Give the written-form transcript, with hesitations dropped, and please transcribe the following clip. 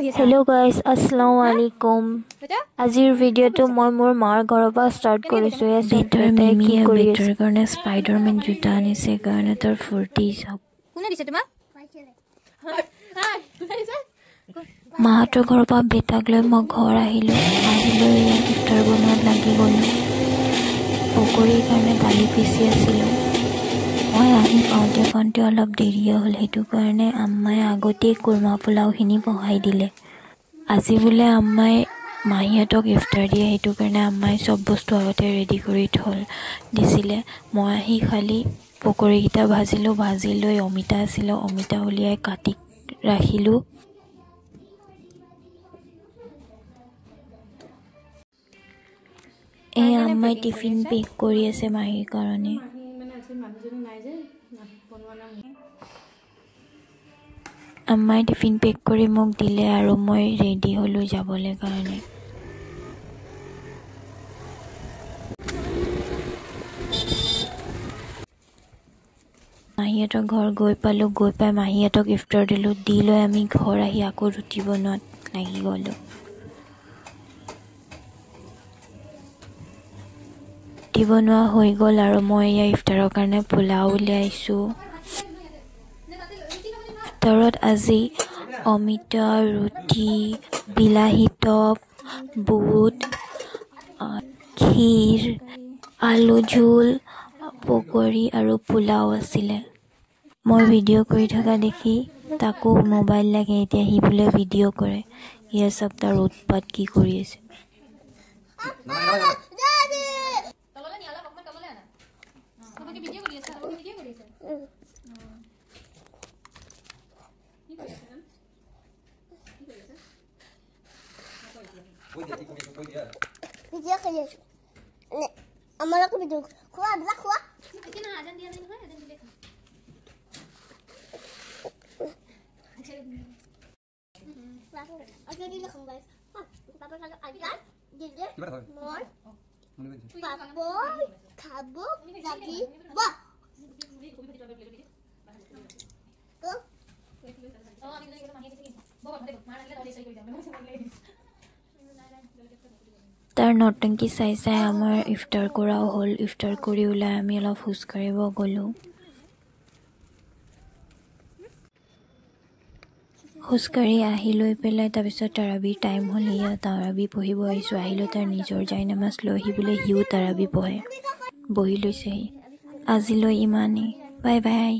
Hello guys, assalamu alaikum. Azir video to moi mor mar ghor pa start korisu ya better mimi ya better karone Spider-Man juta anise karone tor 40 sab kune dise tuma mahator ghor pa betak loi mo ghor ahilo ya iftar bonat lagi golo pokori karone dali pisi asilo মই আহি পাওঁতে অলপ দেৰি হ'ল হেতু কাৰণে আম্মাই আগতে কুৰমা পোলাও খিনি বহাই দিলে আজি বুলে আম্মাই মাহিয়াতক ইফতাৰ দিয়ে হেতু কাৰণে আম্মাই সব বস্তু আগতে ৰেডি কৰি থল দিছিলে মই আহি খালি পকৰি গিটা ভাজি লৈ অমিতা আছিল অমিতা উলিয়াই কাটি ৰাখিলো এই আম্মাই টিফিন পেক কৰি আছে মাহিৰ কাৰণে আম্মাই টিফিন পেক কৰি মোক দিলে আৰু মই ৰেডি হলো যাবলে কাৰণে মাহিয়াতৰ ঘৰ গৈ পাই মাহিয়াতক ইফতাৰ দিলো দি লৈ আমি ঘৰ আহি আকৌ ৰুটি বনোৱাত লাগি গলো ৰুটি বনোৱা হৈ গল আৰু মই এই ইফতাৰৰ কাৰণে পোলাও উলিয়াইছো ইফতাৰত আজি অমিতা ৰুটি বিলাহী টক বুট ক্ষীৰ আলু ঝোল পকৰি আৰু পোলাও আছিলে মই ভিডিঅ' কৰি থকা দেখি তাকো মোবাইল লাগে এতিয়া হি বুলে ভিডিঅ' কৰে ইয়া সব তাৰ উৎপাত কি কৰি আছে video kaya ne amara ko video khwa bla khwa itina ajan diya nahi hoy ajan dile ajan dile khong guys papa ka ajan dile mor papa khabo lagi ba তাৰ নটংকি চাই আমাৰ ইফতাৰ কৰাও হ'ল ইফতাৰ কৰি উলাই আমি অলপ হুজ কৰিব গলো হুজকাৰি আহি লৈ পেলাই তাৰ পিছত তাৰাবি টাইম হ'ল ইয়া তাৰাবি পঢ়িব আহিছো আহিলো তাৰ নিজৰ জাই নামাজ লৈ আহিবলৈ হিউ তাৰাবি পঢ়ে বহি লৈছে আজিলৈ ইমানেই বাই বাই